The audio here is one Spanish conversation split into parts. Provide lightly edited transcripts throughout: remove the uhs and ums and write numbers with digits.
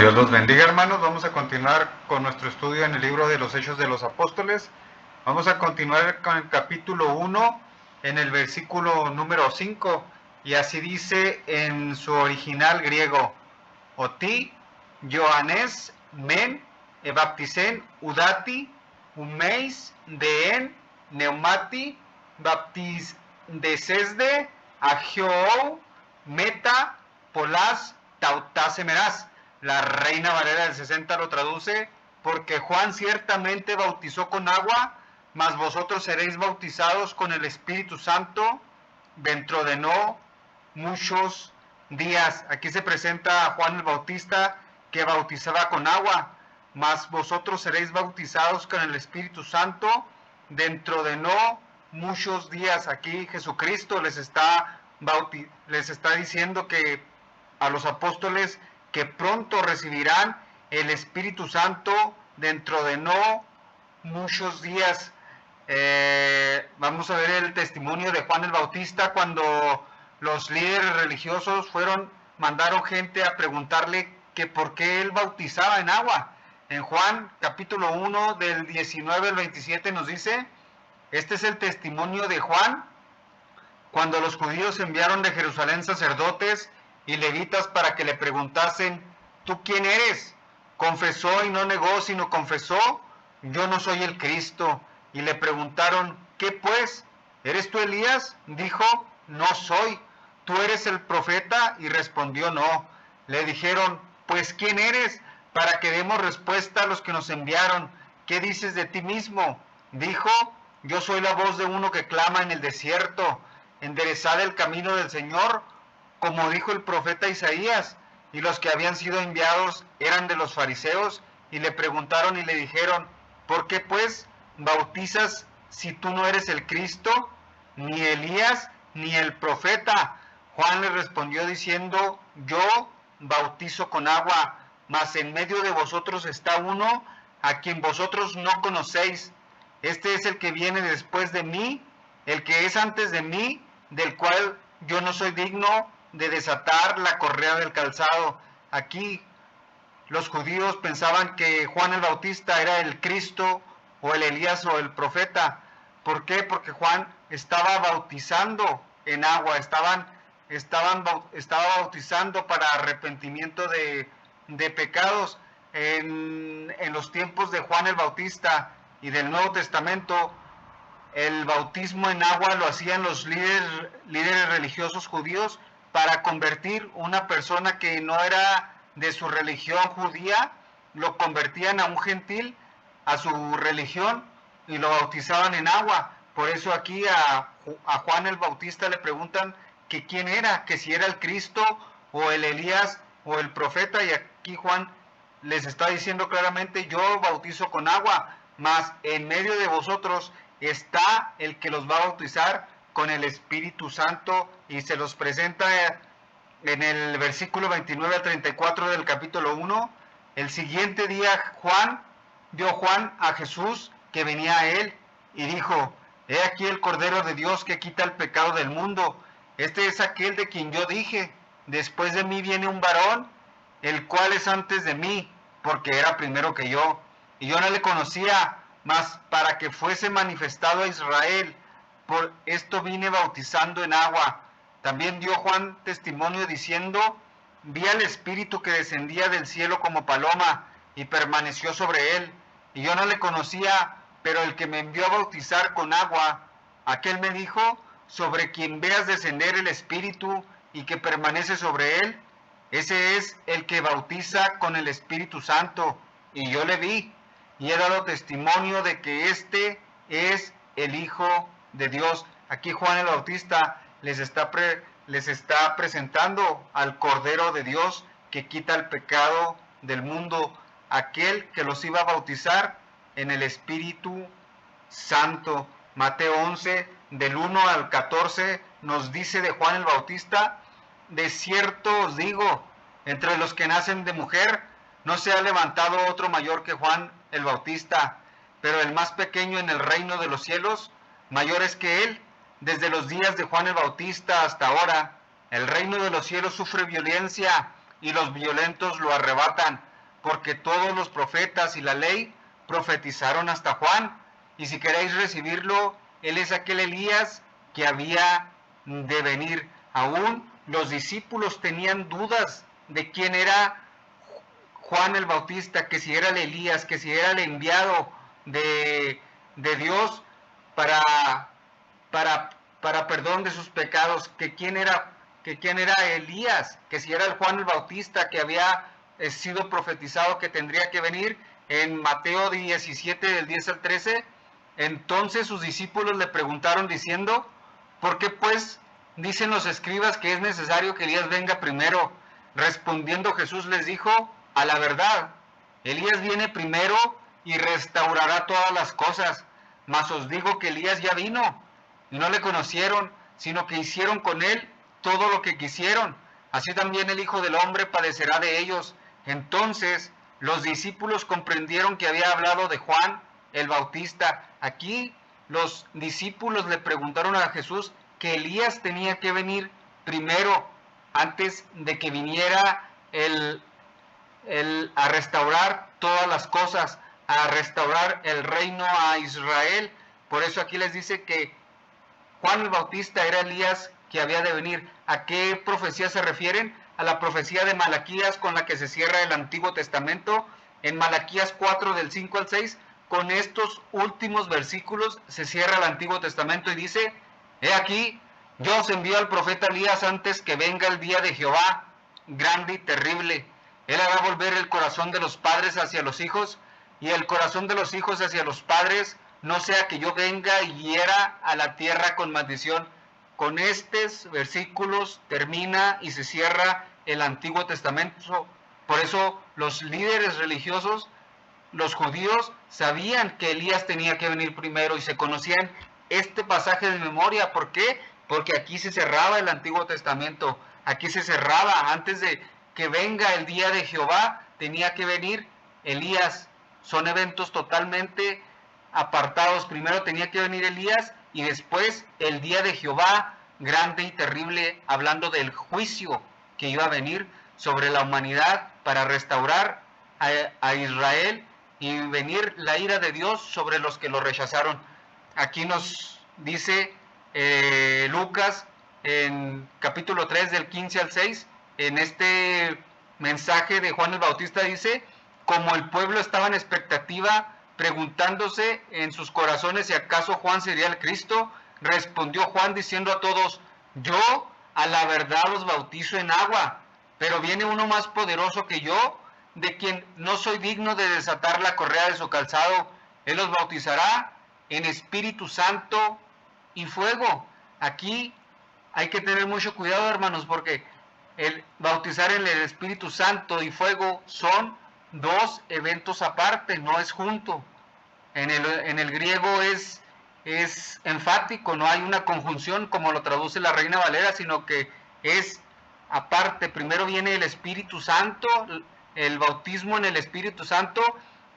Dios los bendiga, hermanos. Vamos a continuar con nuestro estudio en el libro de los Hechos de los Apóstoles. Vamos a continuar con el capítulo 1 en el versículo número 5. Y así dice en su original griego: Oti, Ioannes, men, ebaptisen, udati, umeis, deen, neumati, baptisdesesde, agiou, meta, polás, tautasemerás. La Reina Valera del 60 lo traduce: porque Juan ciertamente bautizó con agua, mas vosotros seréis bautizados con el Espíritu Santo dentro de no muchos días. Aquí se presenta a Juan el Bautista, que bautizaba con agua, mas vosotros seréis bautizados con el Espíritu Santo dentro de no muchos días. Aquí Jesucristo les está diciendo que a los apóstoles que pronto recibirán el Espíritu Santo dentro de no muchos días. Vamos a ver el testimonio de Juan el Bautista cuando los líderes religiosos mandaron gente a preguntarle que por qué él bautizaba en agua. En Juan capítulo 1 del 19 al 27 nos dice: este es el testimonio de Juan cuando los judíos enviaron de Jerusalén sacerdotes y levitas para que le preguntasen: ¿tú quién eres? Confesó y no negó, sino confesó: yo no soy el Cristo. Y le preguntaron: ¿qué pues? ¿Eres tú Elías? Dijo: no soy. ¿Tú eres el profeta? Y respondió: no. Le dijeron: pues ¿quién eres? Para que demos respuesta a los que nos enviaron. ¿Qué dices de ti mismo? Dijo: yo soy la voz de uno que clama en el desierto: enderezad el camino del Señor, como dijo el profeta Isaías. Y los que habían sido enviados eran de los fariseos, y le preguntaron y le dijeron: ¿por qué pues bautizas si tú no eres el Cristo, ni Elías, ni el profeta? Juan le respondió diciendo: yo bautizo con agua, mas en medio de vosotros está uno a quien vosotros no conocéis. Este es el que viene después de mí, el que es antes de mí, del cual yo no soy digno de desatar la correa del calzado. Aquí los judíos pensaban que Juan el Bautista era el Cristo o el Elías o el profeta. ¿Por qué? Porque Juan estaba bautizando en agua, estaba bautizando para arrepentimiento de pecados. En los tiempos de Juan el Bautista y del Nuevo Testamento, el bautismo en agua lo hacían los líderes religiosos judíos para convertir una persona que no era de su religión judía, lo convertían a un gentil, a su religión, y lo bautizaban en agua. Por eso aquí a Juan el Bautista le preguntan que quién era, que si era el Cristo o el Elías o el profeta, y aquí Juan les está diciendo claramente: yo bautizo con agua, mas en medio de vosotros está el que los va a bautizar con el Espíritu Santo. Y se los presenta en el versículo 29 a 34 del capítulo 1. El siguiente día vio Juan a Jesús que venía a él, y dijo: he aquí el Cordero de Dios que quita el pecado del mundo. Este es aquel de quien yo dije: después de mí viene un varón, el cual es antes de mí, porque era primero que yo. Y yo no le conocía, mas para que fuese manifestado a Israel, por esto vine bautizando en agua. También dio Juan testimonio diciendo: vi al Espíritu que descendía del cielo como paloma y permaneció sobre él. Y yo no le conocía, pero el que me envió a bautizar con agua, aquel me dijo: sobre quien veas descender el Espíritu y que permanece sobre él, ese es el que bautiza con el Espíritu Santo. Y yo le vi, y he dado testimonio de que este es el Hijo de Dios. Aquí Juan el Bautista les está presentando al Cordero de Dios que quita el pecado del mundo, aquel que los iba a bautizar en el Espíritu Santo. Mateo 11, del 1 al 14, nos dice de Juan el Bautista: de cierto os digo, entre los que nacen de mujer no se ha levantado otro mayor que Juan el Bautista, pero el más pequeño en el reino de los cielos mayor es que él. Desde los días de Juan el Bautista hasta ahora, el reino de los cielos sufre violencia y los violentos lo arrebatan, porque todos los profetas y la ley profetizaron hasta Juan. Y si queréis recibirlo, él es aquel Elías que había de venir. Aún los discípulos tenían dudas de quién era Juan el Bautista, que si era el Elías, que si era el enviado de Dios para perdón de sus pecados, que quién era Elías, que si era el Juan el Bautista que había sido profetizado que tendría que venir en Mateo 17 del 10 al 13. Entonces sus discípulos le preguntaron diciendo: ¿por qué pues dicen los escribas que es necesario que Elías venga primero? Respondiendo Jesús les dijo: a la verdad, Elías viene primero y restaurará todas las cosas. Mas os digo que Elías ya vino y no le conocieron, sino que hicieron con él todo lo que quisieron. Así también el Hijo del Hombre padecerá de ellos. Entonces los discípulos comprendieron que había hablado de Juan el Bautista. Aquí los discípulos le preguntaron a Jesús que Elías tenía que venir primero, antes de que viniera a restaurar todas las cosas, a restaurar el reino a Israel. Por eso aquí les dice que Juan el Bautista era Elías que había de venir. ¿A qué profecía se refieren? A la profecía de Malaquías con la que se cierra el Antiguo Testamento. En Malaquías 4 del 5 al 6, con estos últimos versículos se cierra el Antiguo Testamento y dice: he aquí, yo os envío al profeta Elías antes que venga el día de Jehová, grande y terrible. Él hará volver el corazón de los padres hacia los hijos, y el corazón de los hijos hacia los padres, no sea que yo venga y hiera a la tierra con maldición. Con estos versículos termina y se cierra el Antiguo Testamento. Por eso los líderes religiosos, los judíos, sabían que Elías tenía que venir primero y se conocían este pasaje de memoria. ¿Por qué? Porque aquí se cerraba el Antiguo Testamento. Aquí se cerraba. Antes de que venga el día de Jehová, tenía que venir Elías. Son eventos totalmente apartados. Primero tenía que venir Elías y después el día de Jehová, grande y terrible, hablando del juicio que iba a venir sobre la humanidad para restaurar a Israel y venir la ira de Dios sobre los que lo rechazaron. Aquí nos dice Lucas en capítulo 3 del 15 al 6, en este mensaje de Juan el Bautista dice: como el pueblo estaba en expectativa, preguntándose en sus corazones si acaso Juan sería el Cristo, respondió Juan diciendo a todos: yo a la verdad los bautizo en agua, pero viene uno más poderoso que yo, de quien no soy digno de desatar la correa de su calzado. Él los bautizará en Espíritu Santo y fuego. Aquí hay que tener mucho cuidado, hermanos, porque el bautizar en el Espíritu Santo y fuego son dos eventos aparte, no es junto. En el griego es enfático, no hay una conjunción como lo traduce la Reina Valera, sino que es aparte. Primero viene el Espíritu Santo, el bautismo en el Espíritu Santo,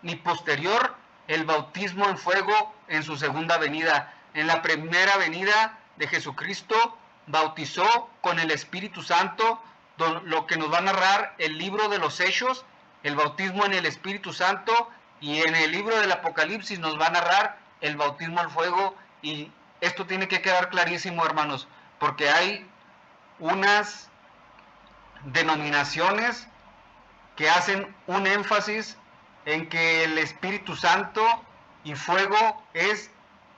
y posterior el bautismo en fuego en su segunda venida. En la primera venida de Jesucristo bautizó con el Espíritu Santo, lo que nos va a narrar el libro de los Hechos, el bautismo en el Espíritu Santo, y en el libro del Apocalipsis nos va a narrar el bautismo al fuego. Y esto tiene que quedar clarísimo, hermanos, porque hay unas denominaciones que hacen un énfasis en que el Espíritu Santo y fuego es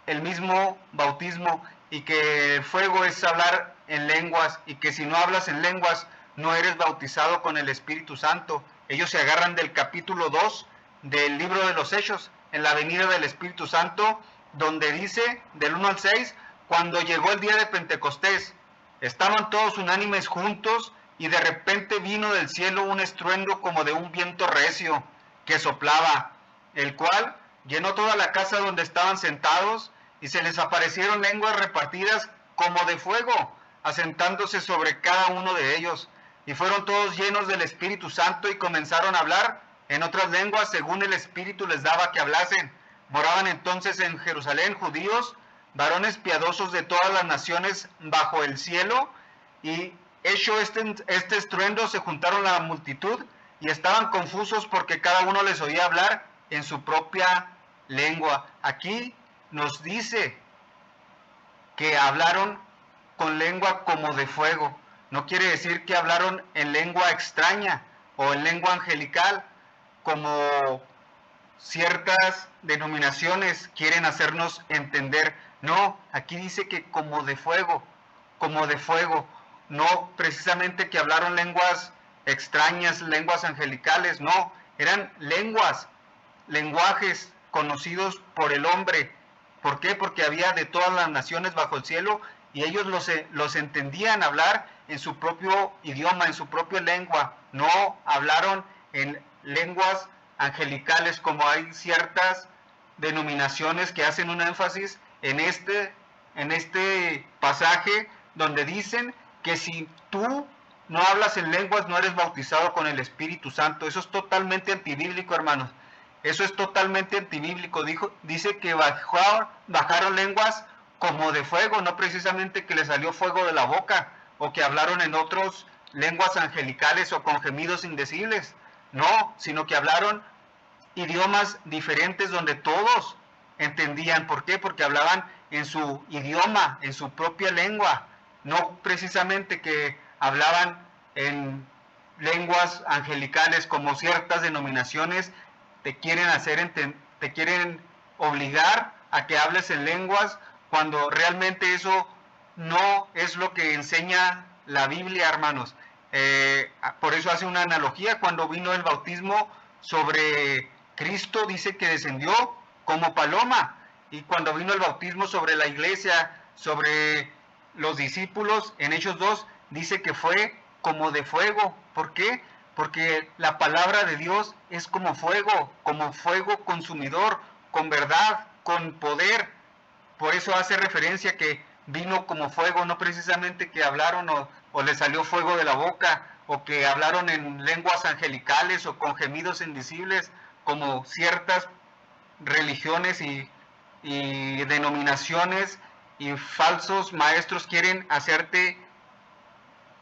el mismo bautismo, y que el fuego es hablar en lenguas, y que si no hablas en lenguas no eres bautizado con el Espíritu Santo. Ellos se agarran del capítulo 2 del libro de los Hechos, en la venida del Espíritu Santo, donde dice, del 1 al 6, cuando llegó el día de Pentecostés, estaban todos unánimes juntos, y de repente vino del cielo un estruendo como de un viento recio que soplaba, el cual llenó toda la casa donde estaban sentados, y se les aparecieron lenguas repartidas como de fuego, asentándose sobre cada uno de ellos. Y fueron todos llenos del Espíritu Santo y comenzaron a hablar en otras lenguas según el Espíritu les daba que hablasen. Moraban entonces en Jerusalén judíos, varones piadosos de todas las naciones bajo el cielo, y hecho este estruendo se juntaron la multitud y estaban confusos porque cada uno les oía hablar en su propia lengua. Aquí nos dice que hablaron con lengua como de fuego. No quiere decir que hablaron en lengua extraña o en lengua angelical, como ciertas denominaciones quieren hacernos entender. No, aquí dice que como de fuego, como de fuego. No precisamente que hablaron lenguas extrañas, lenguas angelicales, no, eran lenguas, lenguajes conocidos por el hombre. ¿Por qué? Porque había de todas las naciones bajo el cielo y ellos los entendían hablar en su propio idioma, en su propia lengua. No hablaron en lenguas angelicales, como hay ciertas denominaciones que hacen un énfasis en este pasaje donde dicen que si tú no hablas en lenguas no eres bautizado con el Espíritu Santo. Eso es totalmente antibíblico, hermanos. Eso es totalmente antibíblico. Dice que bajaron lenguas como de fuego, no precisamente que le salió fuego de la boca o que hablaron en otras lenguas angelicales o con gemidos indecibles. No, sino que hablaron idiomas diferentes donde todos entendían. ¿Por qué? Porque hablaban en su idioma, en su propia lengua. No precisamente que hablaban en lenguas angelicales como ciertas denominaciones te quieren obligar a que hables en lenguas cuando realmente eso no es lo que enseña la Biblia, hermanos. Por eso hace una analogía cuando vino el bautismo sobre Cristo, dice que descendió como paloma, y cuando vino el bautismo sobre la iglesia, sobre los discípulos, en Hechos 2, dice que fue como de fuego. ¿Por qué? Porque la palabra de Dios es como fuego consumidor, con verdad, con poder. Por eso hace referencia que vino como fuego, no precisamente que hablaron o le salió fuego de la boca, o que hablaron en lenguas angelicales o con gemidos indecibles, como ciertas religiones y denominaciones y falsos maestros quieren hacerte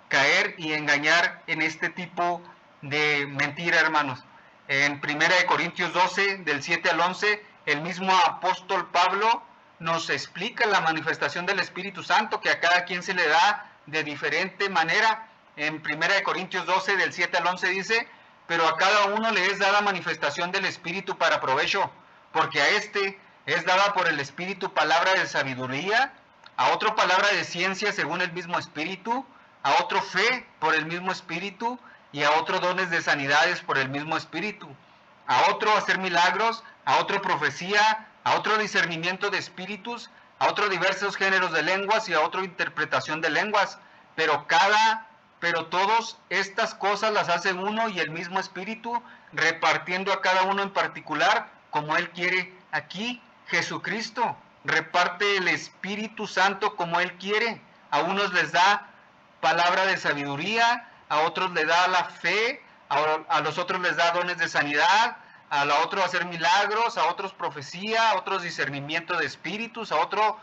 caer y engañar en este tipo de mentira, hermanos. En 1 Corintios 12, del 7 al 11, el mismo apóstol Pablo nos explica la manifestación del Espíritu Santo, que a cada quien se le da de diferente manera. En 1 Corintios 12, del 7 al 11 dice, pero a cada uno le es dada manifestación del Espíritu para provecho, porque a este es dada por el Espíritu palabra de sabiduría, a otro palabra de ciencia según el mismo Espíritu, a otro fe por el mismo Espíritu, y a otro dones de sanidades por el mismo Espíritu, a otro hacer milagros, a otro profecía, a otro discernimiento de espíritus, a otro diversos géneros de lenguas y a otro interpretación de lenguas. Pero todas estas cosas las hace uno y el mismo Espíritu, repartiendo a cada uno en particular como Él quiere. Aquí Jesucristo reparte el Espíritu Santo como Él quiere. A unos les da palabra de sabiduría, a otros les da la fe, a los otros les da dones de sanidad, a la otro hacer milagros, a otros profecía, a otros discernimiento de espíritus, a otro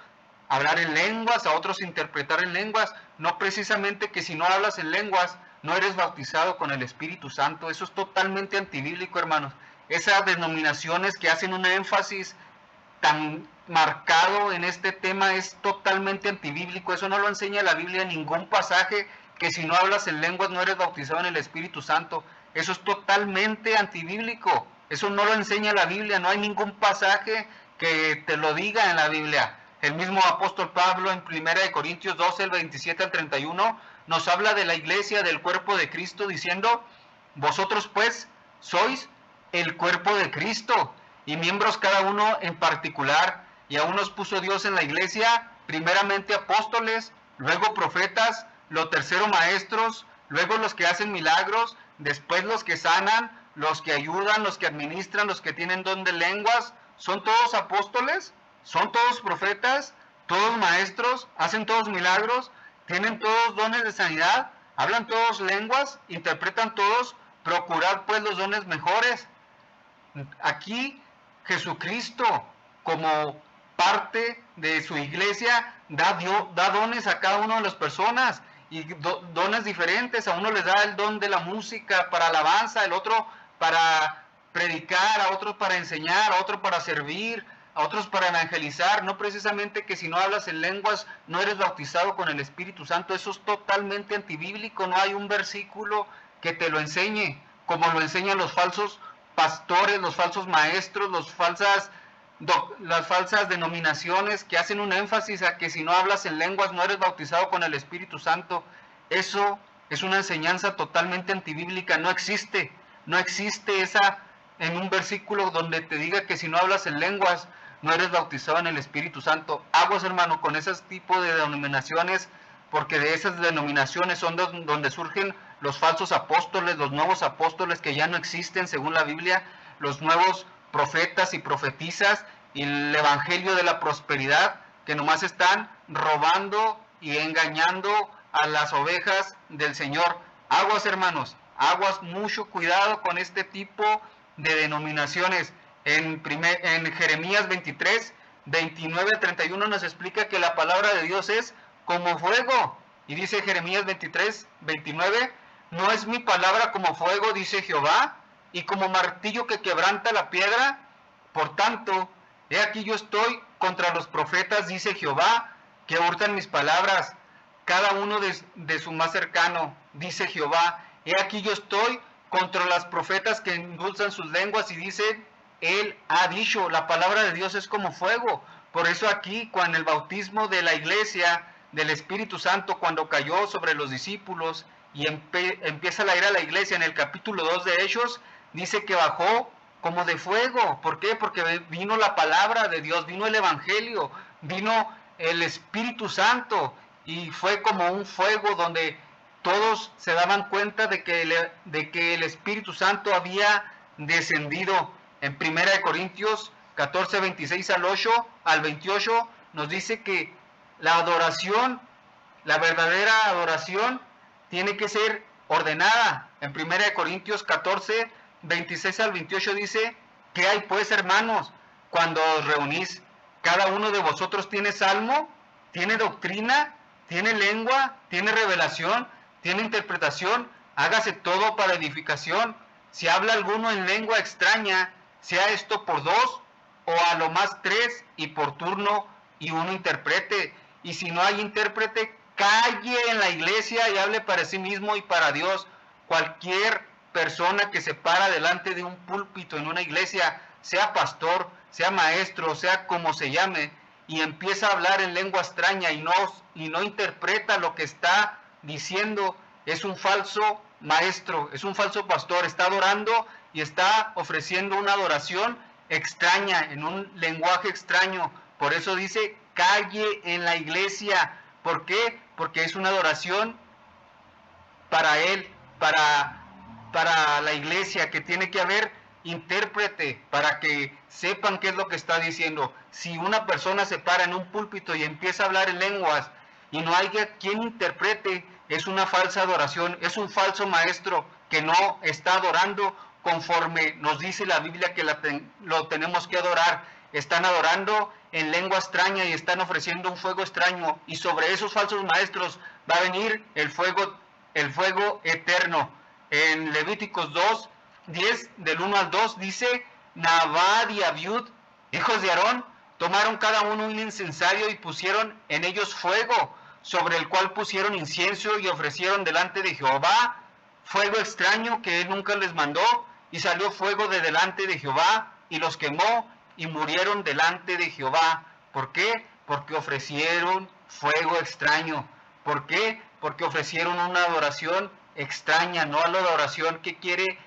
hablar en lenguas, a otros interpretar en lenguas. No precisamente que si no hablas en lenguas no eres bautizado con el Espíritu Santo. Eso es totalmente antibíblico, hermanos. Esas denominaciones que hacen un énfasis tan marcado en este tema es totalmente antibíblico. Eso no lo enseña la Biblia en ningún pasaje, que si no hablas en lenguas no eres bautizado en el Espíritu Santo. Eso es totalmente antibíblico. Eso no lo enseña la Biblia. No hay ningún pasaje que te lo diga en la Biblia. El mismo apóstol Pablo en 1 Corintios 12, el 27 al 31, nos habla de la iglesia, del cuerpo de Cristo, diciendo, vosotros pues sois el cuerpo de Cristo y miembros cada uno en particular, y a unos puso Dios en la iglesia, primeramente apóstoles, luego profetas, lo tercero maestros, luego los que hacen milagros, después los que sanan, los que ayudan, los que administran, los que tienen don de lenguas. ¿Son todos apóstoles? ¿Son todos profetas? ¿Todos maestros? ¿Hacen todos milagros? ¿Tienen todos dones de sanidad? ¿Hablan todos lenguas? ¿Interpretan todos? Procurad pues los dones mejores. Aquí Jesucristo, como parte de su iglesia, da dones a cada una de las personas, y dones diferentes. A uno les da el don de la música para alabanza, el otro para predicar, a otros para enseñar, a otros para servir, a otros para evangelizar. No precisamente que si no hablas en lenguas no eres bautizado con el Espíritu Santo. Eso es totalmente antibíblico. No hay un versículo que te lo enseñe, como lo enseñan los falsos pastores, los falsos maestros, las falsas denominaciones que hacen un énfasis a que si no hablas en lenguas no eres bautizado con el Espíritu Santo. Eso es una enseñanza totalmente antibíblica. No existe esa en un versículo donde te diga que si no hablas en lenguas no eres bautizado en el Espíritu Santo. Aguas, hermano, con ese tipo de denominaciones, porque de esas denominaciones son donde surgen los falsos apóstoles, los nuevos apóstoles que ya no existen según la Biblia, los nuevos profetas y profetizas, y el evangelio de la prosperidad, que nomás están robando y engañando a las ovejas del Señor. Aguas, hermanos, aguas, mucho cuidado con este tipo de denominaciones. En Jeremías 23, 29 al 31 nos explica que la palabra de Dios es como fuego. Y dice Jeremías 23, 29, no es mi palabra como fuego, dice Jehová, y como martillo que quebranta la piedra. Por tanto, he aquí yo estoy contra los profetas, dice Jehová, que hurtan mis palabras, cada uno de su más cercano, dice Jehová. He aquí yo estoy contra las profetas que endulzan sus lenguas y dicen, él ha dicho. La palabra de Dios es como fuego. Por eso aquí, cuando el bautismo de la iglesia, del Espíritu Santo, cuando cayó sobre los discípulos y empieza a ir a la iglesia, en el capítulo 2 de Hechos, dice que bajó como de fuego. ¿Por qué? Porque vino la palabra de Dios, vino el Evangelio, vino el Espíritu Santo, y fue como un fuego donde todos se daban cuenta de que el Espíritu Santo había descendido. En 1 Corintios 14, 26 al 28, nos dice que la adoración, la verdadera adoración, tiene que ser ordenada. En 1 Corintios 14, 26 al 28 dice, ¿qué hay pues, hermanos, cuando os reunís? Cada uno de vosotros tiene salmo, tiene doctrina, tiene lengua, tiene revelación, tiene interpretación. Hágase todo para edificación. Si habla alguno en lengua extraña, sea esto por dos, o a lo más tres, y por turno, y uno interprete. Y si no hay intérprete, calle en la iglesia y hable para sí mismo y para Dios. Cualquier persona que se para delante de un púlpito en una iglesia, sea pastor, sea maestro, sea como se llame, y empieza a hablar en lengua extraña y no interpreta lo que está diciendo, es un falso maestro, es un falso pastor, está adorando y está ofreciendo una adoración extraña, en un lenguaje extraño. Por eso dice, calle en la iglesia. ¿Por qué? Porque es una adoración para él, para la iglesia, que tiene que haber intérprete para que sepan qué es lo que está diciendo. Si una persona se para en un púlpito y empieza a hablar en lenguas y no hay quien interprete, es una falsa adoración, es un falso maestro que no está adorando conforme nos dice la Biblia que lo tenemos que adorar. Están adorando en lengua extraña y están ofreciendo un fuego extraño, y sobre esos falsos maestros va a venir el fuego eterno. En Levíticos 2, 10, del 1 al 2, dice, Nadab y Abiud, hijos de Aarón, tomaron cada uno un incensario y pusieron en ellos fuego, sobre el cual pusieron incienso y ofrecieron delante de Jehová fuego extraño que él nunca les mandó, y salió fuego de delante de Jehová y los quemó y murieron delante de Jehová. ¿Por qué? Porque ofrecieron fuego extraño. ¿Por qué? Porque ofrecieron una adoración extraña, no a la adoración que quiere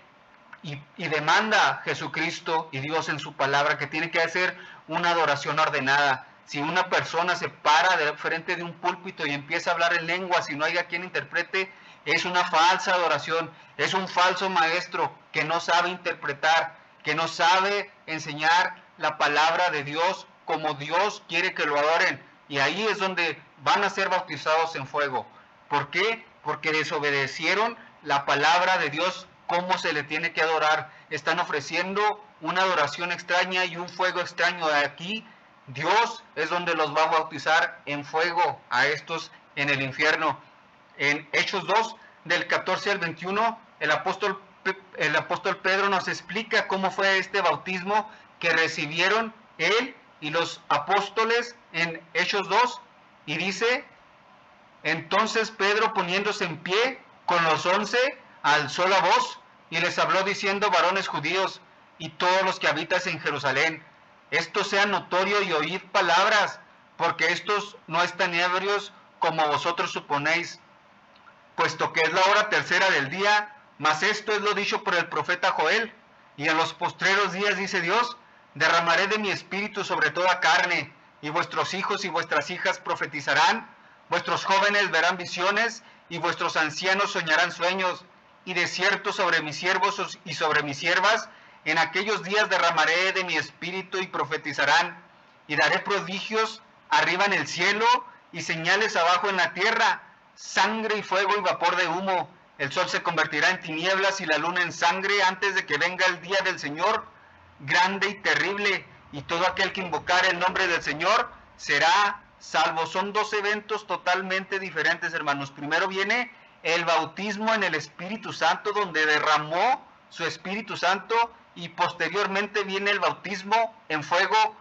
y demanda Jesucristo y Dios en su palabra, que tiene que hacer una adoración ordenada. Si una persona se para de frente de un púlpito y empieza a hablar en lenguas y no haya quien interprete, es una falsa adoración, es un falso maestro que no sabe interpretar, que no sabe enseñar la palabra de Dios como Dios quiere que lo adoren. Y ahí es donde van a ser bautizados en fuego. ¿Por qué? Porque desobedecieron la palabra de Dios, cómo se le tiene que adorar. Están ofreciendo una adoración extraña y un fuego extraño. De aquí, Dios es donde los va a bautizar en fuego a estos en el infierno. En Hechos 2, del 14 al 21, el apóstol Pedro nos explica cómo fue este bautismo que recibieron él y los apóstoles en Hechos 2, y dice: entonces Pedro, poniéndose en pie con los 11, alzó la voz y les habló diciendo: varones judíos y todos los que habitáis en Jerusalén, esto sea notorio y oíd palabras, porque estos no están ebrios como vosotros suponéis, puesto que es la hora tercera del día, mas esto es lo dicho por el profeta Joel. Y en los postreros días, dice Dios, derramaré de mi espíritu sobre toda carne, y vuestros hijos y vuestras hijas profetizarán, vuestros jóvenes verán visiones, y vuestros ancianos soñarán sueños, y de cierto sobre mis siervos y sobre mis siervas, en aquellos días derramaré de mi espíritu y profetizarán, y daré prodigios arriba en el cielo, y señales abajo en la tierra, sangre y fuego y vapor de humo. El sol se convertirá en tinieblas y la luna en sangre antes de que venga el día del Señor, grande y terrible, y todo aquel que invocar el nombre del Señor será salvo. Son dos eventos totalmente diferentes, hermanos. Primero viene el bautismo en el Espíritu Santo, donde derramó su Espíritu Santo, y posteriormente viene el bautismo en fuego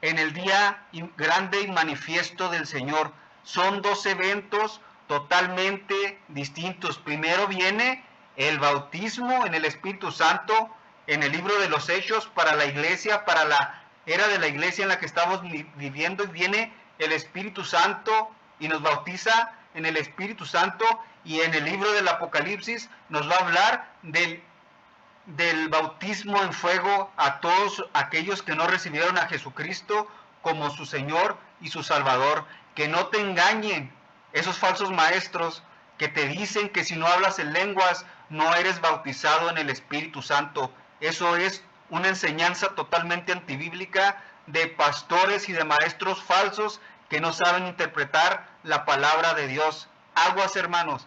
en el día grande y manifiesto del Señor. Son dos eventos totalmente distintos. Primero viene el bautismo en el Espíritu Santo en el libro de los Hechos para la iglesia, para la era de la iglesia en la que estamos viviendo, y viene el Espíritu Santo y nos bautiza en el Espíritu Santo, y en el libro del Apocalipsis nos va a hablar del bautismo en fuego a todos aquellos que no recibieron a Jesucristo como su Señor y su Salvador. Que no te engañen esos falsos maestros que te dicen que si no hablas en lenguas no eres bautizado en el Espíritu Santo. Eso es una enseñanza totalmente antibíblica de pastores y de maestros falsos que no saben interpretar la palabra de Dios. Aguas, hermanos.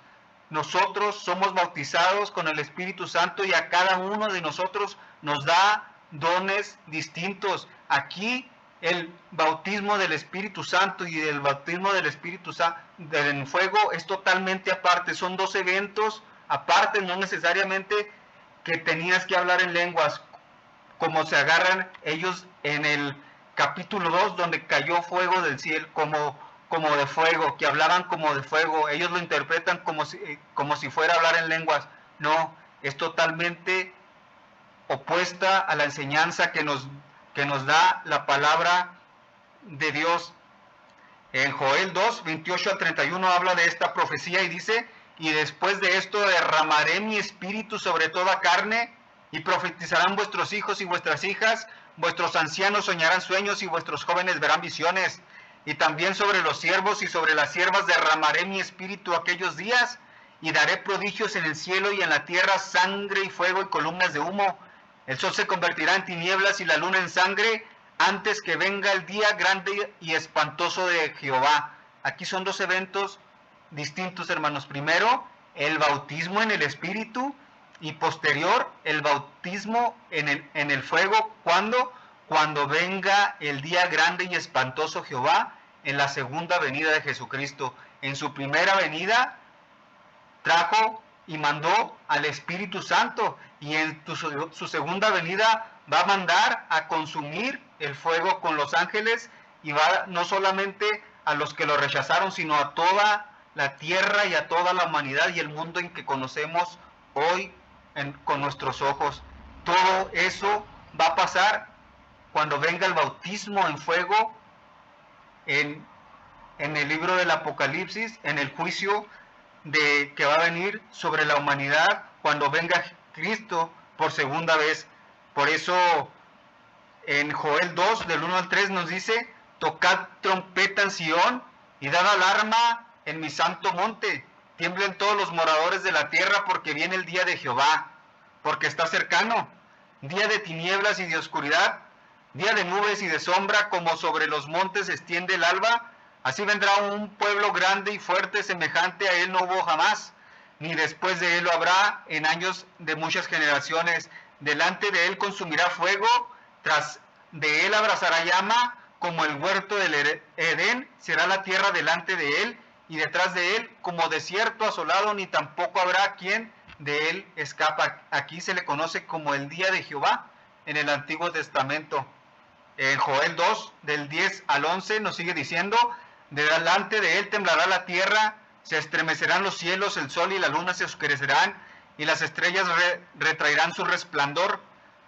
Nosotros somos bautizados con el Espíritu Santo, y a cada uno de nosotros nos da dones distintos. Aquí el bautismo del Espíritu Santo y el bautismo del Espíritu Santo en fuego es totalmente aparte. Son dos eventos aparte, no necesariamente que tenías que hablar en lenguas, como se agarran ellos en el capítulo 2, donde cayó fuego del cielo, como de fuego, que hablaban como de fuego. Ellos lo interpretan como si fuera a hablar en lenguas. No, es totalmente opuesta a la enseñanza que nos da la palabra de Dios. En Joel 2, 28 al 31 habla de esta profecía y dice: y después de esto derramaré mi espíritu sobre toda carne, y profetizarán vuestros hijos y vuestras hijas, vuestros ancianos soñarán sueños, y vuestros jóvenes verán visiones. Y también sobre los siervos y sobre las siervas derramaré mi espíritu aquellos días, y daré prodigios en el cielo y en la tierra, sangre y fuego y columnas de humo. El sol se convertirá en tinieblas y la luna en sangre, antes que venga el día grande y espantoso de Jehová. Aquí son dos eventos distintos, hermanos. Primero, el bautismo en el Espíritu, y posterior, el bautismo en el fuego. Cuando venga el día grande y espantoso Jehová, en la segunda venida de Jesucristo. En su primera venida trajo y mandó al Espíritu Santo, y en su segunda venida va a mandar a consumir el fuego con los ángeles, y va no solamente a los que lo rechazaron, sino a toda la tierra y a toda la humanidad y el mundo en que conocemos hoy con nuestros ojos. Todo eso va a pasar cuando venga el bautismo en fuego en el libro del Apocalipsis, en el juicio que va a venir sobre la humanidad cuando venga Cristo por segunda vez. Por eso en Joel 2, del 1 al 3 nos dice: tocad trompeta en Sión y dad alarma en mi santo monte. Tiemblen todos los moradores de la tierra, porque viene el día de Jehová, porque está cercano. Día de tinieblas y de oscuridad, día de nubes y de sombra, como sobre los montes se extiende el alba. Así vendrá un pueblo grande y fuerte, semejante a él no hubo jamás, ni después de él lo habrá en años de muchas generaciones. Delante de él consumirá fuego, tras de él abrazará llama, como el huerto del Edén será la tierra delante de él, y detrás de él como desierto asolado, ni tampoco habrá quien de él escapa. Aquí se le conoce como el día de Jehová en el Antiguo Testamento. En Joel 2, del 10 al 11, nos sigue diciendo: de delante de él temblará la tierra, se estremecerán los cielos, el sol y la luna se oscurecerán, y las estrellas retraerán su resplandor.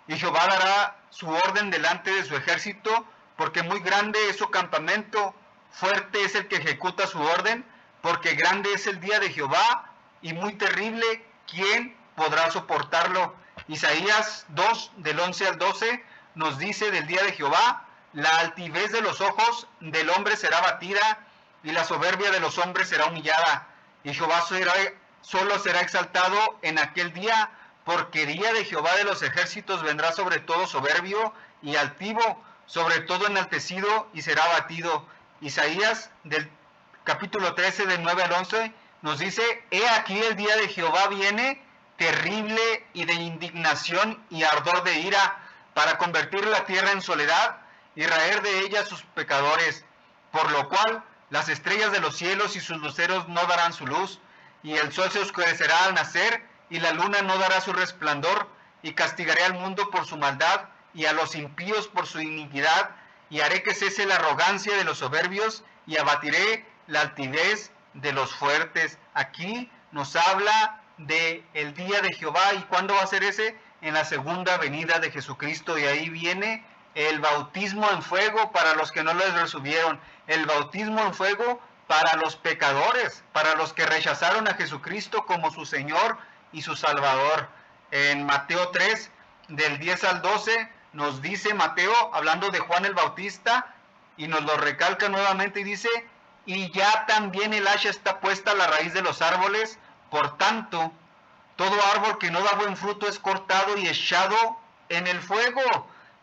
Y Jehová dará su orden delante de su ejército, porque muy grande es su campamento, fuerte es el que ejecuta su orden, porque grande es el día de Jehová, y muy terrible, ¿quién podrá soportarlo? Isaías 2, del 11 al 12, nos dice del día de Jehová: la altivez de los ojos del hombre será batida, y la soberbia de los hombres será humillada, y Jehová solo será exaltado en aquel día, porque día de Jehová de los ejércitos vendrá sobre todo soberbio y altivo, sobre todo enaltecido, y será abatido. Isaías del capítulo 13, del 9 al 11, nos dice: he aquí el día de Jehová viene, terrible y de indignación y ardor de ira, para convertir la tierra en soledad y raer de ella sus pecadores, por lo cual las estrellas de los cielos y sus luceros no darán su luz, y el sol se oscurecerá al nacer, y la luna no dará su resplandor, y castigaré al mundo por su maldad, y a los impíos por su iniquidad, y haré que cese la arrogancia de los soberbios, y abatiré la altivez de los fuertes. Aquí nos habla de el día de Jehová. ¿Y cuándo va a ser ese? En la segunda venida de Jesucristo. Y ahí viene el bautismo en fuego para los que no les recibieron, el bautismo en fuego para los pecadores, para los que rechazaron a Jesucristo como su Señor y su Salvador. En Mateo 3, del 10 al 12, nos dice Mateo, hablando de Juan el Bautista, y nos lo recalca nuevamente y dice: y ya también el hacha está puesta a la raíz de los árboles, por tanto, todo árbol que no da buen fruto es cortado y echado en el fuego.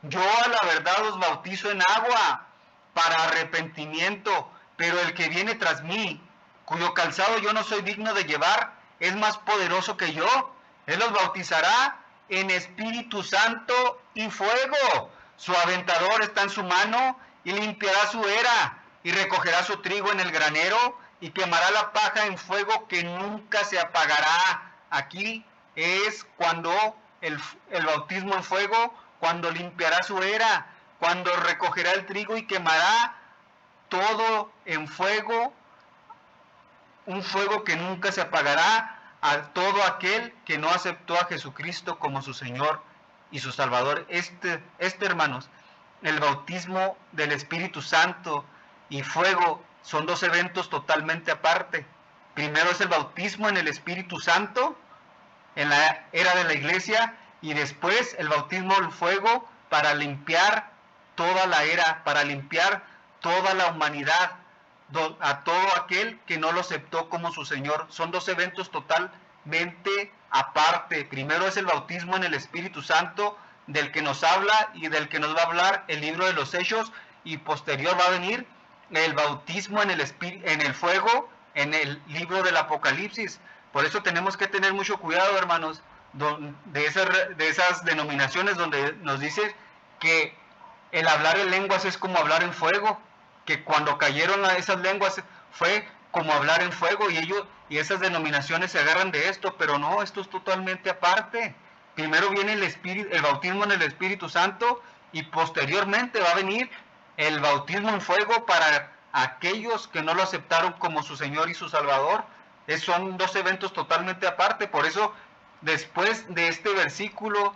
Yo a la verdad os bautizo en agua para arrepentimiento, pero el que viene tras mí, cuyo calzado yo no soy digno de llevar, es más poderoso que yo. Él los bautizará en Espíritu Santo y fuego. Su aventador está en su mano, y limpiará su era, y recogerá su trigo en el granero, y quemará la paja en fuego que nunca se apagará. Aquí es cuando el bautismo en fuego, cuando limpiará su era, cuando recogerá el trigo y quemará todo en fuego, un fuego que nunca se apagará, a todo aquel que no aceptó a Jesucristo como su Señor y su Salvador. Hermanos, el bautismo del Espíritu Santo y fuego son dos eventos totalmente aparte. Primero es el bautismo en el Espíritu Santo, en la era de la iglesia, y después el bautismo en fuego para limpiar toda la era, para limpiar toda la humanidad, a todo aquel que no lo aceptó como su Señor. Son dos eventos totalmente aparte. Primero es el bautismo en el Espíritu Santo, del que nos habla y del que nos va a hablar el libro de los Hechos, y posterior va a venir el bautismo en el fuego, en el libro del Apocalipsis. Por eso tenemos que tener mucho cuidado, hermanos, de esas denominaciones donde nos dice que el hablar en lenguas es como hablar en fuego, que cuando cayeron a esas lenguas fue como hablar en fuego, y esas denominaciones se agarran de esto, pero no, esto es totalmente aparte. Primero viene el bautismo en el Espíritu Santo, y posteriormente va a venir el bautismo en fuego para aquellos que no lo aceptaron como su Señor y su Salvador. Son dos eventos totalmente aparte. Por eso, después de este versículo,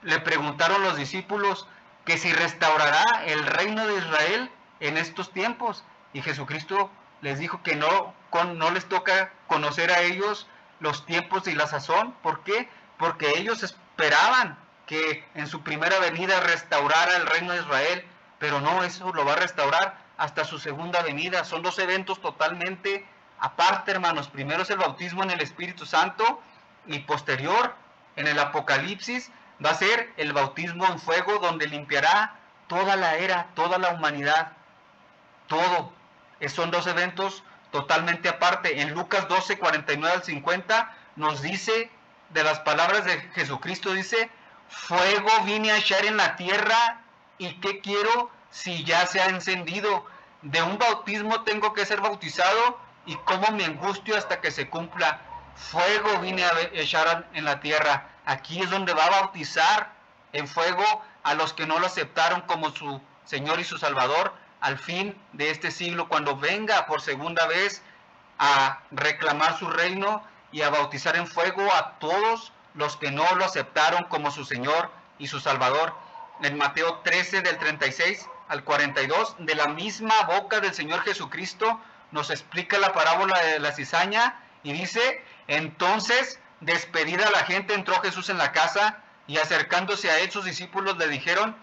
le preguntaron los discípulos que si restaurará el reino de Israel en estos tiempos, y Jesucristo les dijo que no les toca conocer a ellos los tiempos y la sazón. ¿Por qué? Porque ellos esperaban que en su primera venida restaurara el reino de Israel, pero no, eso lo va a restaurar hasta su segunda venida. Son dos eventos totalmente aparte, hermanos. Primero es el bautismo en el Espíritu Santo, y posterior, en el Apocalipsis, va a ser el bautismo en fuego, donde limpiará toda la era, toda la humanidad, todo. Son dos eventos totalmente aparte. En Lucas 12, 49 al 50, nos dice, de las palabras de Jesucristo, dice: fuego vine a echar en la tierra, y ¿qué quiero si ya se ha encendido? De un bautismo tengo que ser bautizado, y cómo me angustio hasta que se cumpla. Fuego vine a echar en la tierra. Aquí es donde va a bautizar en fuego a los que no lo aceptaron como su Señor y su Salvador al fin de este siglo, cuando venga por segunda vez a reclamar su reino y a bautizar en fuego a todos los que no lo aceptaron como su Señor y su Salvador. En Mateo 13 del 36 al 42, de la misma boca del Señor Jesucristo, nos explica la parábola de la cizaña y dice: entonces, despedida la gente, entró Jesús en la casa y acercándose a él sus discípulos le dijeron: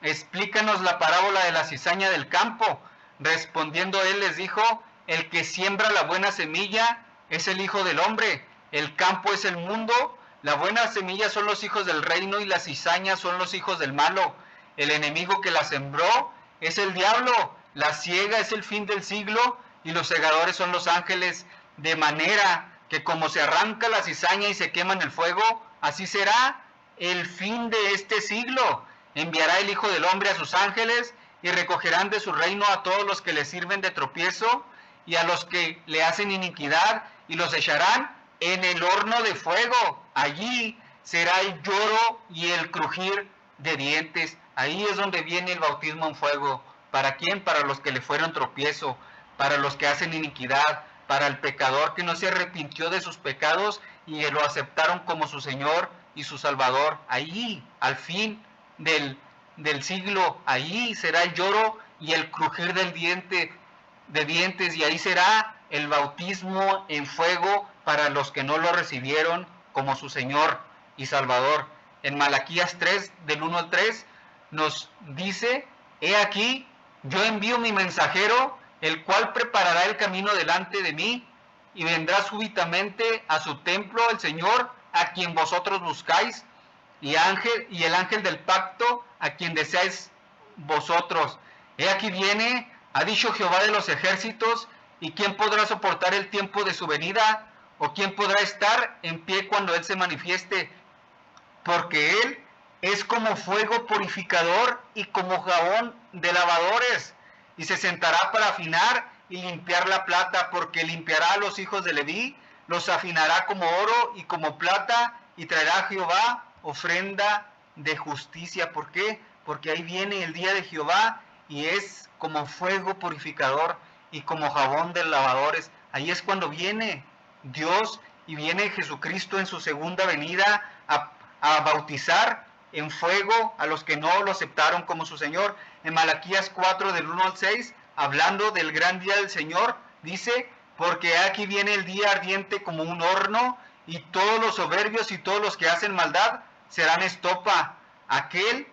explícanos la parábola de la cizaña del campo. Respondiendo él les dijo: el que siembra la buena semilla es el Hijo del Hombre, el campo es el mundo, la buena semilla son los hijos del reino y las cizañas son los hijos del malo. El enemigo que la sembró es el diablo, la siega es el fin del siglo y los segadores son los ángeles, de manera que como se arranca la cizaña y se quema en el fuego, así será el fin de este siglo. Enviará el Hijo del Hombre a sus ángeles y recogerán de su reino a todos los que le sirven de tropiezo y a los que le hacen iniquidad, y los echarán en el horno de fuego. Allí será el lloro y el crujir de dientes. Ahí es donde viene el bautismo en fuego. ¿Para quién? Para los que le fueron tropiezo, para los que hacen iniquidad, para el pecador que no se arrepintió de sus pecados y lo aceptaron como su Señor y su Salvador. Allí, al fin del siglo, allí será el lloro y el crujir del dientes, y ahí será el bautismo en fuego para los que no lo recibieron como su Señor y Salvador. En Malaquías 3, del 1 al 3, nos dice: he aquí, yo envío mi mensajero, el cual preparará el camino delante de mí, y vendrá súbitamente a su templo el Señor, a quien vosotros buscáis, y el ángel del pacto, a quien deseáis vosotros. He aquí viene, ha dicho Jehová de los ejércitos, y quién podrá soportar el tiempo de su venida, o quién podrá estar en pie cuando él se manifieste, porque él es como fuego purificador y como jabón de lavadores, y se sentará para afinar y limpiar la plata, porque limpiará a los hijos de Leví, los afinará como oro y como plata, y traerá a Jehová ofrenda de justicia. ¿Por qué? Porque ahí viene el día de Jehová y es como fuego purificador y como jabón de lavadores. Ahí es cuando viene Dios y viene Jesucristo en su segunda venida a bautizar en fuego a los que no lo aceptaron como su Señor. En Malaquías 4 del 1 al 6, hablando del gran día del Señor, dice: porque aquí viene el día ardiente como un horno, y todos los soberbios y todos los que hacen maldad serán estopa. Aquel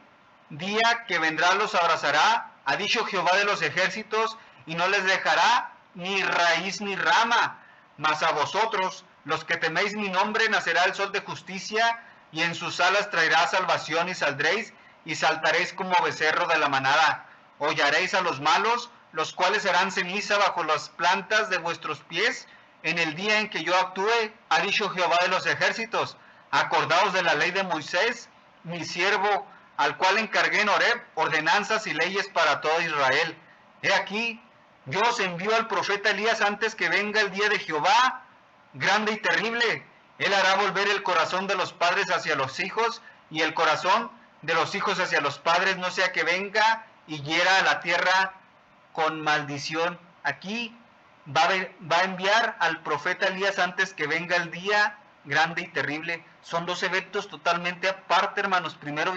día que vendrá los abrazará, ha dicho Jehová de los ejércitos, y no les dejará ni raíz ni rama. Mas a vosotros, los que teméis mi nombre, nacerá el sol de justicia, y en sus alas traerá salvación, y saldréis y saltaréis como becerro de la manada. Hollaréis a los malos, los cuales serán ceniza bajo las plantas de vuestros pies, en el día en que yo actúe, ha dicho Jehová de los ejércitos. Acordaos de la ley de Moisés, mi siervo, al cual encargué en Horeb ordenanzas y leyes para todo Israel. He aquí, yo os envío al profeta Elías antes que venga el día de Jehová, grande y terrible. Él hará volver el corazón de los padres hacia los hijos, y el corazón de los hijos hacia los padres, no sea que venga y hiera a la tierra con maldición. Aquí va a enviar al profeta Elías antes que venga el día grande y terrible. Son dos eventos totalmente aparte, hermanos. Primero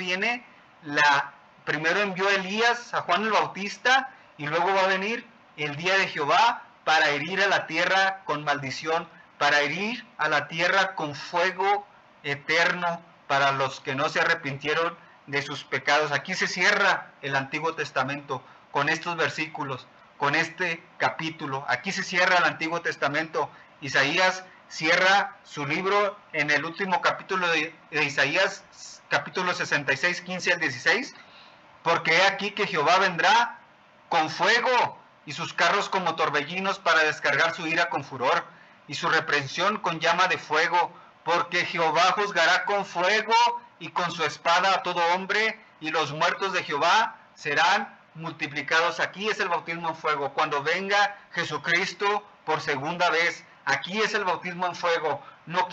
envió Elías a Juan el Bautista, y luego va a venir el día de Jehová para herir a la tierra con maldición, para herir a la tierra con fuego eterno para los que no se arrepintieron de sus pecados. Aquí se cierra el Antiguo Testamento con estos versículos, con este capítulo. Aquí se cierra el Antiguo Testamento. Isaías cierra su libro en el último capítulo de Isaías, capítulo 66, 15 al 16, porque he aquí que Jehová vendrá con fuego, y sus carros como torbellinos, para descargar su ira con furor, y su reprensión con llama de fuego, porque Jehová juzgará con fuego y con su espada a todo hombre, y los muertos de Jehová serán multiplicados. Aquí es el bautismo en fuego, cuando venga Jesucristo por segunda vez. Aquí es el bautismo en fuego. No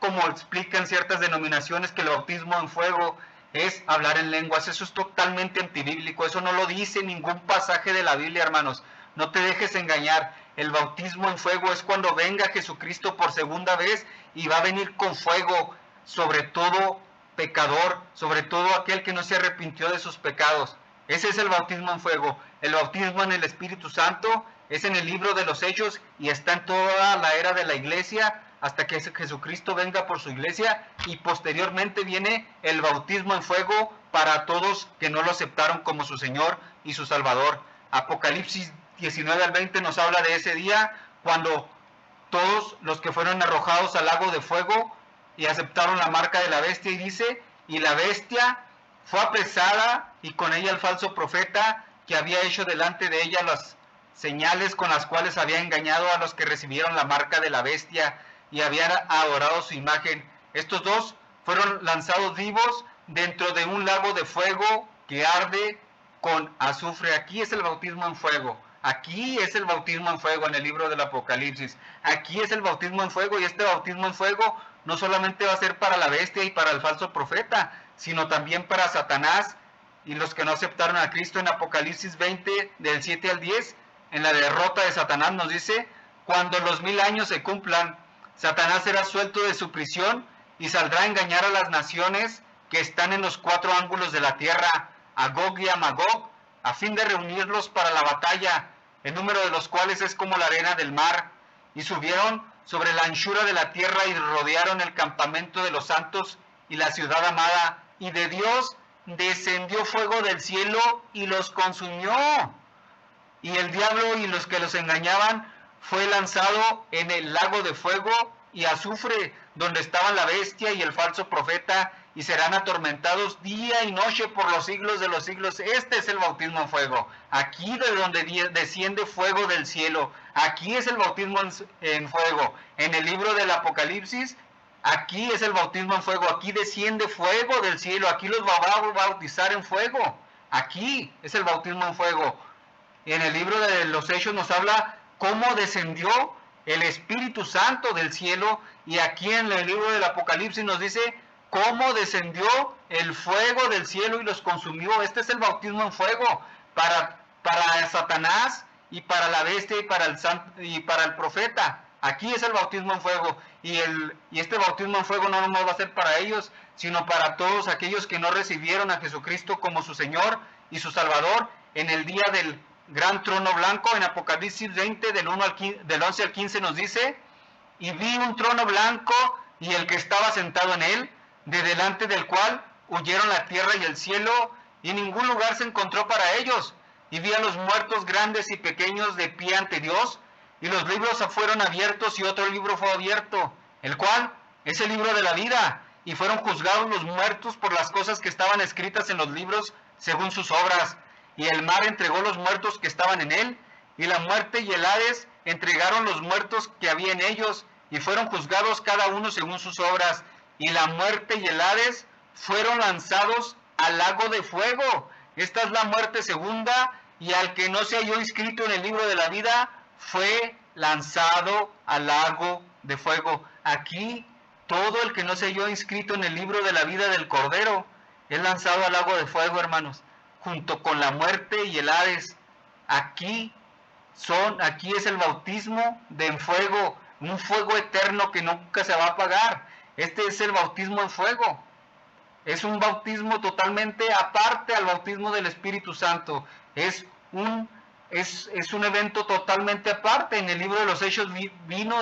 como explican ciertas denominaciones que el bautismo en fuego es hablar en lenguas. Eso es totalmente antibíblico. Eso no lo dice ningún pasaje de la Biblia, hermanos. No te dejes engañar. El bautismo en fuego es cuando venga Jesucristo por segunda vez y va a venir con fuego sobre todo pecador, sobre todo aquel que no se arrepintió de sus pecados. Ese es el bautismo en fuego. El bautismo en el Espíritu Santo es en el libro de los Hechos y está en toda la era de la iglesia hasta que Jesucristo venga por su iglesia, y posteriormente viene el bautismo en fuego para todos que no lo aceptaron como su Señor y su Salvador. Apocalipsis 19 al 20 nos habla de ese día cuando todos los que fueron arrojados al lago de fuego y aceptaron la marca de la bestia, y dice, y la bestia fue apresada y con ella el falso profeta que había hecho delante de ella las señales con las cuales había engañado a los que recibieron la marca de la bestia y habían adorado su imagen. Estos dos fueron lanzados vivos dentro de un lago de fuego que arde con azufre. Aquí es el bautismo en fuego. Aquí es el bautismo en fuego en el libro del Apocalipsis. Aquí es el bautismo en fuego, y este bautismo en fuego no solamente va a ser para la bestia y para el falso profeta, sino también para Satanás y los que no aceptaron a Cristo. En Apocalipsis 20, del 7 al 10, en la derrota de Satanás nos dice, cuando los 1000 años se cumplan, Satanás será suelto de su prisión y saldrá a engañar a las naciones que están en los 4 ángulos de la tierra, a Gog y a Magog, a fin de reunirlos para la batalla, el número de los cuales es como la arena del mar. Y subieron sobre la anchura de la tierra y rodearon el campamento de los santos y la ciudad amada, y de Dios descendió fuego del cielo y los consumió. Y el diablo y los que los engañaban fue lanzado en el lago de fuego y azufre, donde estaban la bestia y el falso profeta, y serán atormentados día y noche por los siglos de los siglos. Este es el bautismo en fuego. Aquí de donde desciende fuego del cielo. Aquí es el bautismo en fuego. En el libro del Apocalipsis, aquí es el bautismo en fuego. Aquí desciende fuego del cielo. Aquí los va a bautizar en fuego. Aquí es el bautismo en fuego. En el libro de los Hechos nos habla cómo descendió el Espíritu Santo del cielo, y aquí en el libro del Apocalipsis nos dice cómo descendió el fuego del cielo y los consumió. Este es el bautismo en fuego para Satanás y para la bestia y para el profeta. Aquí es el bautismo en fuego, y este bautismo en fuego no nomás va a ser para ellos, sino para todos aquellos que no recibieron a Jesucristo como su Señor y su Salvador en el día del gran trono blanco. En Apocalipsis 20 del 11 al 15 nos dice, y vi un trono blanco y el que estaba sentado en él, de delante del cual huyeron la tierra y el cielo, y ningún lugar se encontró para ellos. Y vi a los muertos grandes y pequeños de pie ante Dios, y los libros fueron abiertos, y otro libro fue abierto, el cual es el libro de la vida, y fueron juzgados los muertos por las cosas que estaban escritas en los libros según sus obras. Y el mar entregó los muertos que estaban en él, y la muerte y el Hades entregaron los muertos que había en ellos, y fueron juzgados cada uno según sus obras. Y la muerte y el Hades fueron lanzados al lago de fuego. Esta es la muerte segunda, y al que no se halló inscrito en el libro de la vida fue lanzado al lago de fuego. Aquí todo el que no se halló inscrito en el libro de la vida del Cordero es lanzado al lago de fuego, hermanos, junto con la muerte y el Hades. Aquí es el bautismo de fuego, un fuego eterno que nunca se va a apagar. Este es el bautismo en fuego. Es un bautismo totalmente aparte al bautismo del Espíritu Santo. Es un evento totalmente aparte. En el libro de los Hechos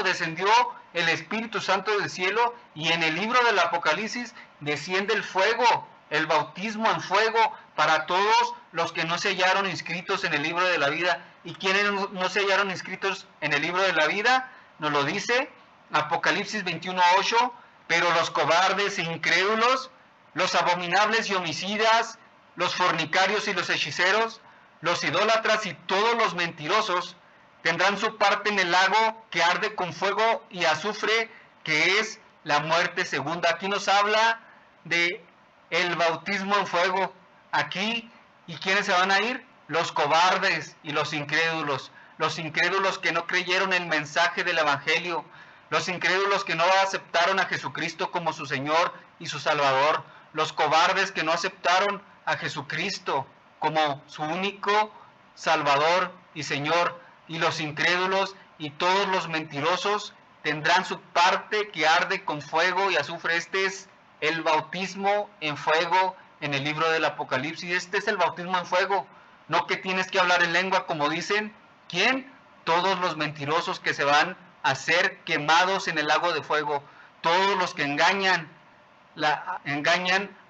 descendió el Espíritu Santo del cielo, y en el libro del Apocalipsis desciende el fuego, el bautismo en fuego para todos los que no se hallaron inscritos en el libro de la vida. ¿Y quienes no se hallaron inscritos en el libro de la vida? Nos lo dice Apocalipsis 21:8, pero los cobardes e incrédulos, los abominables y homicidas, los fornicarios y los hechiceros, los idólatras y todos los mentirosos tendrán su parte en el lago que arde con fuego y azufre, que es la muerte segunda. Aquí nos habla de el bautismo en fuego. Aquí, ¿y quiénes se van a ir? Los cobardes y los incrédulos. los incrédulos que no creyeron el mensaje del Evangelio, los incrédulos que no aceptaron a Jesucristo como su Señor y su Salvador, los cobardes que no aceptaron a Jesucristo como su único Salvador y Señor, y los incrédulos y todos los mentirosos tendrán su parte que arde con fuego y azufre. Este es el bautismo en fuego en el libro del Apocalipsis. Este es el bautismo en fuego, no que tienes que hablar en lengua como dicen. ¿Quién? Todos los mentirosos que se van a ser quemados en el lago de fuego, todos los que engañan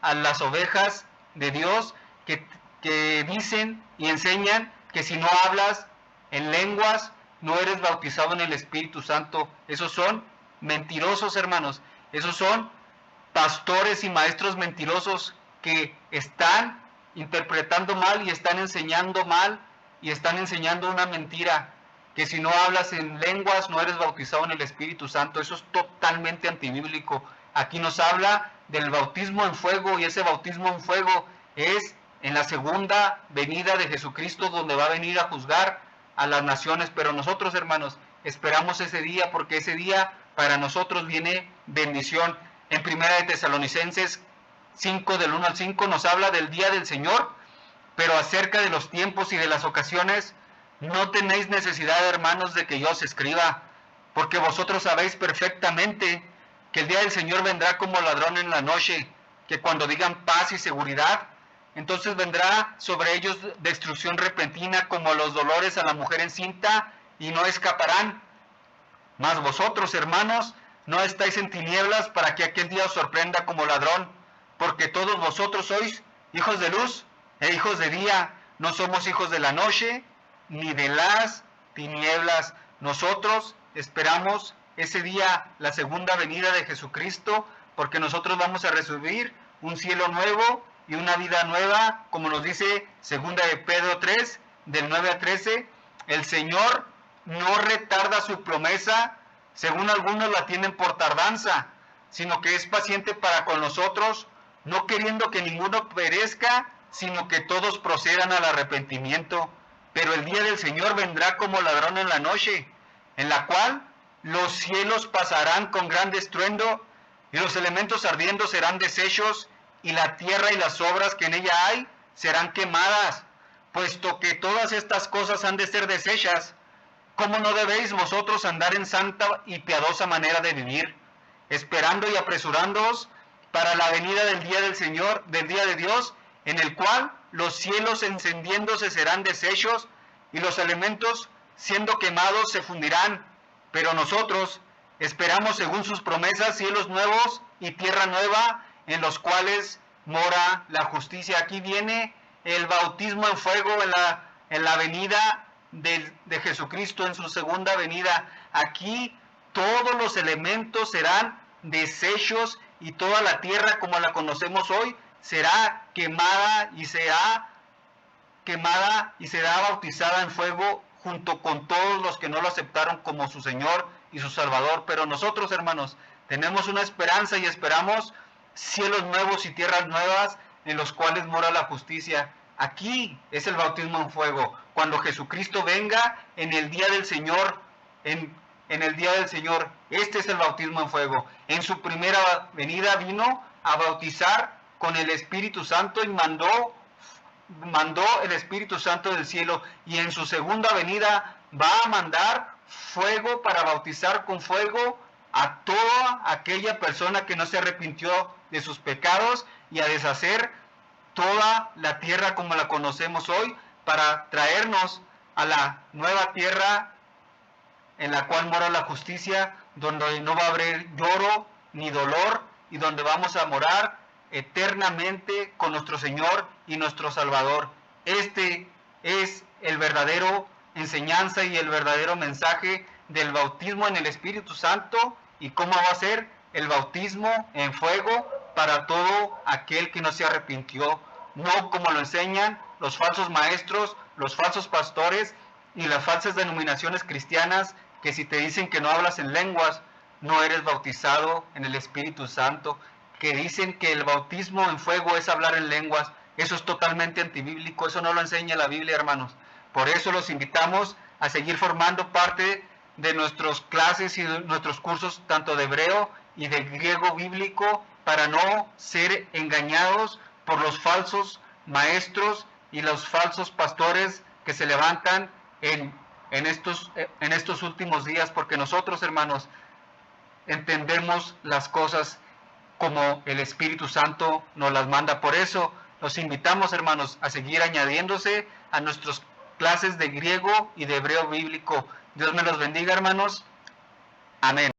a las ovejas de Dios, que dicen y enseñan que si no hablas en lenguas no eres bautizado en el Espíritu Santo. Esos son mentirosos, hermanos. Esos son pastores y maestros mentirosos que están interpretando mal y están enseñando mal y están enseñando una mentira, que si no hablas en lenguas no eres bautizado en el Espíritu Santo. Eso es totalmente antibíblico. Aquí nos habla del bautismo en fuego, y ese bautismo en fuego es en la segunda venida de Jesucristo, donde va a venir a juzgar a las naciones. Pero nosotros, hermanos, esperamos ese día, porque ese día para nosotros viene bendición. En Primera de Tesalonicenses 5, del 1 al 5, nos habla del día del Señor, pero acerca de los tiempos y de las ocasiones no tenéis necesidad, hermanos, de que yo os escriba, porque vosotros sabéis perfectamente que el día del Señor vendrá como ladrón en la noche, que cuando digan paz y seguridad, entonces vendrá sobre ellos destrucción repentina como los dolores a la mujer encinta, y no escaparán. Mas vosotros, hermanos, no estáis en tinieblas para que aquel día os sorprenda como ladrón, porque todos vosotros sois hijos de luz e hijos de día, no somos hijos de la noche ni de las tinieblas. Nosotros esperamos ese día, la segunda venida de Jesucristo, porque nosotros vamos a recibir un cielo nuevo y una vida nueva, como nos dice segunda de Pedro 3, del 9 al 13. El Señor no retarda su promesa, según algunos la tienen por tardanza, sino que es paciente para con nosotros, no queriendo que ninguno perezca, sino que todos procedan al arrepentimiento. Pero el día del Señor vendrá como ladrón en la noche, en la cual los cielos pasarán con gran estruendo, y los elementos ardiendo serán deshechos, y la tierra y las obras que en ella hay serán quemadas. Puesto que todas estas cosas han de ser deshechas, ¿cómo no debéis vosotros andar en santa y piadosa manera de vivir, esperando y apresurándoos para la venida del día del Señor, del día de Dios, en el cual los cielos encendiéndose serán deshechos, y los elementos siendo quemados se fundirán? Pero nosotros esperamos, según sus promesas, cielos nuevos y tierra nueva, en los cuales mora la justicia. Aquí viene el bautismo en fuego en la venida de Jesucristo, en su segunda venida. Aquí todos los elementos serán deshechos, y toda la tierra como la conocemos hoy será quemada y será bautizada en fuego, junto con todos los que no lo aceptaron como su Señor y su Salvador. Pero nosotros, hermanos, tenemos una esperanza, y esperamos cielos nuevos y tierras nuevas en los cuales mora la justicia. Aquí es el bautismo en fuego, cuando Jesucristo venga en el día del Señor, en el día del Señor. Este es el bautismo en fuego. En su primera venida vino a bautizar con el Espíritu Santo, y mandó el Espíritu Santo del cielo, y en su segunda venida va a mandar fuego para bautizar con fuego a toda aquella persona que no se arrepintió de sus pecados, y a deshacer toda la tierra como la conocemos hoy, para traernos a la nueva tierra en la cual mora la justicia, donde no va a haber lloro ni dolor, y donde vamos a morar eternamente con nuestro Señor y nuestro Salvador. Este es el verdadero enseñanza y el verdadero mensaje del bautismo en el Espíritu Santo, y cómo va a ser el bautismo en fuego para todo aquel que no se arrepintió, no como lo enseñan los falsos maestros, los falsos pastores y las falsas denominaciones cristianas, que si te dicen que no hablas en lenguas, no eres bautizado en el Espíritu Santo, que dicen que el bautismo en fuego es hablar en lenguas. Eso es totalmente antibíblico, eso no lo enseña la Biblia, hermanos. Por eso los invitamos a seguir formando parte de nuestras clases y de nuestros cursos, tanto de hebreo y de griego bíblico, para no ser engañados por los falsos maestros y los falsos pastores que se levantan en estos últimos días, porque nosotros, hermanos, entendemos las cosas como el Espíritu Santo nos las manda. Por eso los invitamos, hermanos, a seguir añadiéndose a nuestras clases de griego y de hebreo bíblico. Dios me los bendiga, hermanos. Amén.